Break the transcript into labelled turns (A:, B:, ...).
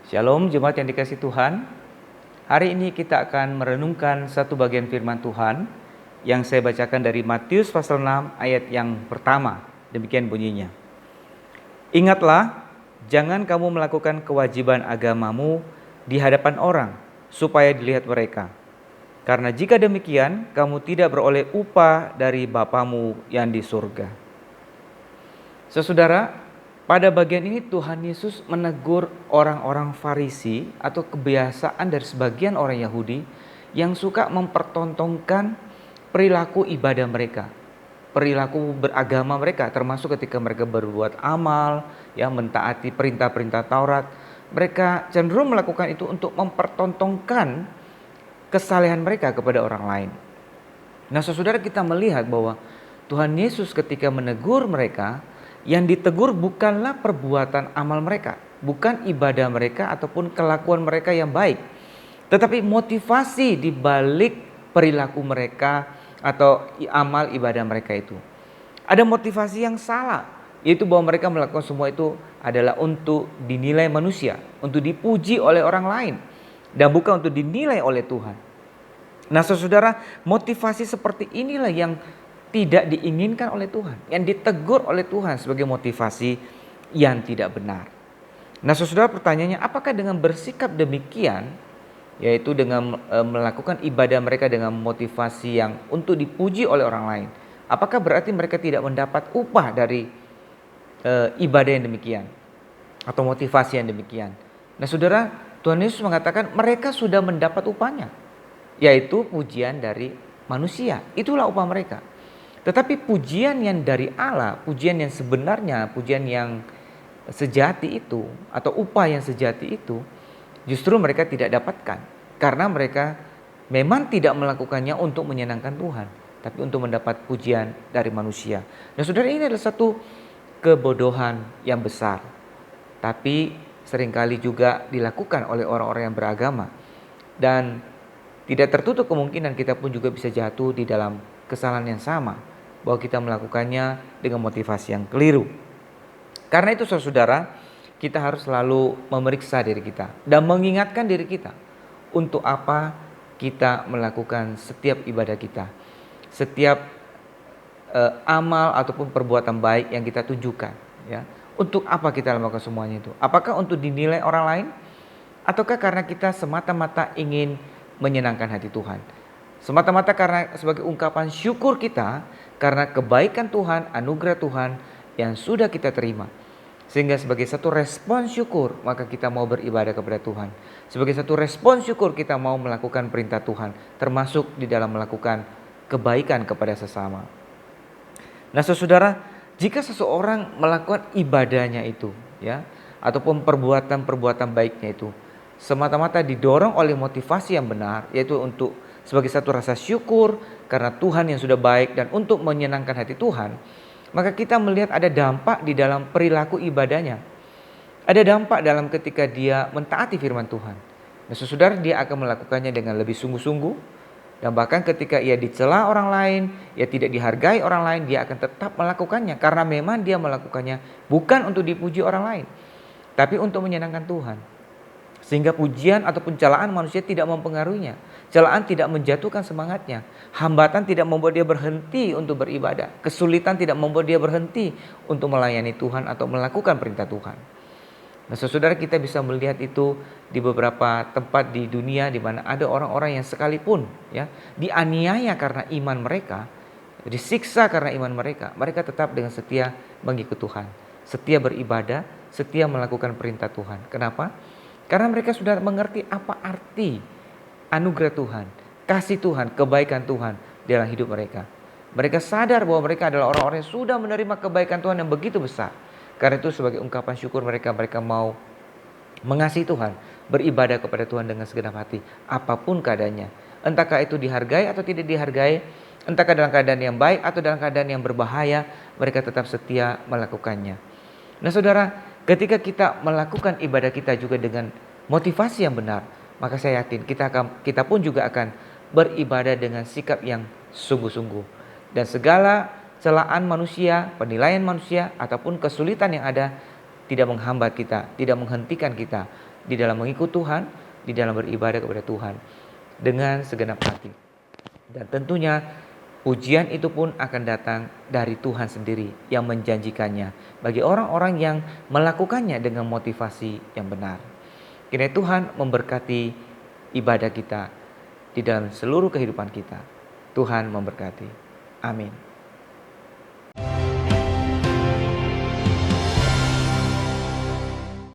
A: Shalom jemaat yang dikasihi Tuhan. Hari ini kita akan merenungkan satu bagian firman Tuhan yang saya bacakan dari Matius pasal 6 ayat yang pertama. Demikian bunyinya. Ingatlah, jangan kamu melakukan kewajiban agamamu di hadapan orang supaya dilihat mereka. Karena jika demikian, kamu tidak beroleh upah dari Bapamu yang di surga. Saudara, pada bagian ini Tuhan Yesus menegur orang-orang Farisi atau kebiasaan dari sebagian orang Yahudi yang suka mempertontonkan perilaku ibadah mereka, perilaku beragama mereka, termasuk ketika mereka berbuat amal, mentaati perintah-perintah Taurat. Mereka cenderung melakukan itu untuk mempertontonkan kesalehan mereka kepada orang lain. Nah, saudara, kita melihat bahwa Tuhan Yesus ketika menegur mereka, yang ditegur bukanlah perbuatan amal mereka, bukan ibadah mereka ataupun kelakuan mereka yang baik, tetapi motivasi di balik perilaku mereka atau amal ibadah mereka itu. Ada motivasi yang salah, yaitu bahwa mereka melakukan semua itu adalah untuk dinilai manusia, untuk dipuji oleh orang lain, dan bukan untuk dinilai oleh Tuhan. Nah, saudara, motivasi seperti inilah yang tidak diinginkan oleh Tuhan, yang ditegur oleh Tuhan sebagai motivasi yang tidak benar. Nah, saudara, pertanyaannya, apakah dengan bersikap demikian, yaitu dengan melakukan ibadah mereka dengan motivasi yang untuk dipuji oleh orang lain, apakah berarti mereka tidak mendapat upah dari ibadah yang demikian atau motivasi yang demikian? Nah, saudara, Tuhan Yesus mengatakan mereka sudah mendapat upahnya, yaitu pujian dari manusia. Itulah upah mereka. Tetapi pujian yang dari Allah, pujian yang sebenarnya, pujian yang sejati itu, atau upah yang sejati itu, justru mereka tidak dapatkan. Karena mereka memang tidak melakukannya untuk menyenangkan Tuhan, tapi untuk mendapat pujian dari manusia. Nah, saudara, ini adalah satu kebodohan yang besar, tapi seringkali juga dilakukan oleh orang-orang yang beragama. Dan tidak tertutup kemungkinan kita pun juga bisa jatuh di dalam kesalahan yang sama, bahwa kita melakukannya dengan motivasi yang keliru. Karena itu, saudara, kita harus selalu memeriksa diri kita dan mengingatkan diri kita untuk apa kita melakukan setiap ibadah kita, setiap amal ataupun perbuatan baik yang kita tunjukkan, ya. Untuk apa kita melakukan semuanya itu? Apakah untuk dinilai orang lain, ataukah karena kita semata-mata ingin menyenangkan hati Tuhan? Semata-mata karena sebagai ungkapan syukur kita karena kebaikan Tuhan, anugerah Tuhan yang sudah kita terima. Sehingga sebagai satu respon syukur, maka kita mau beribadah kepada Tuhan. Sebagai satu respon syukur, kita mau melakukan perintah Tuhan, termasuk di dalam melakukan kebaikan kepada sesama. Nah, saudara, jika seseorang melakukan ibadahnya itu, ataupun perbuatan-perbuatan baiknya itu, semata-mata didorong oleh motivasi yang benar, yaitu untuk sebagai satu rasa syukur karena Tuhan yang sudah baik dan untuk menyenangkan hati Tuhan, maka kita melihat ada dampak di dalam perilaku ibadahnya. Ada dampak dalam ketika dia mentaati firman Tuhan. Nah, saudara, dia akan melakukannya dengan lebih sungguh-sungguh, dan bahkan ketika ia dicela orang lain, ia tidak dihargai orang lain, dia akan tetap melakukannya karena memang dia melakukannya bukan untuk dipuji orang lain, tapi untuk menyenangkan Tuhan. Sehingga pujian ataupun celaan manusia tidak mempengaruhinya. Celaan tidak menjatuhkan semangatnya. Hambatan tidak membuat dia berhenti untuk beribadah. Kesulitan tidak membuat dia berhenti untuk melayani Tuhan atau melakukan perintah Tuhan. Nah, saudara, kita bisa melihat itu di beberapa tempat di dunia di mana ada orang-orang yang sekalipun dianiaya karena iman mereka, disiksa karena iman mereka, mereka tetap dengan setia mengikut Tuhan, setia beribadah, setia melakukan perintah Tuhan. Kenapa? Karena mereka sudah mengerti apa arti anugerah Tuhan, kasih Tuhan, kebaikan Tuhan dalam hidup mereka. Mereka sadar bahwa mereka adalah orang-orang yang sudah menerima kebaikan Tuhan yang begitu besar. Karena itu sebagai ungkapan syukur mereka mau mengasihi Tuhan, beribadah kepada Tuhan dengan segenap hati, apapun keadaannya. Entahkah itu dihargai atau tidak dihargai, entahkah dalam keadaan yang baik atau dalam keadaan yang berbahaya, mereka tetap setia melakukannya. Nah, saudara, ketika kita melakukan ibadah kita juga dengan motivasi yang benar, maka saya yakin kita pun juga akan beribadah dengan sikap yang sungguh-sungguh. Dan segala celaan manusia, penilaian manusia, ataupun kesulitan yang ada, tidak menghambat kita, tidak menghentikan kita di dalam mengikut Tuhan, di dalam beribadah kepada Tuhan dengan segenap hati. Dan tentunya pujian itu pun akan datang dari Tuhan sendiri yang menjanjikannya bagi orang-orang yang melakukannya dengan motivasi yang benar. Kiranya Tuhan memberkati ibadah kita di dalam seluruh kehidupan kita. Tuhan memberkati. Amin.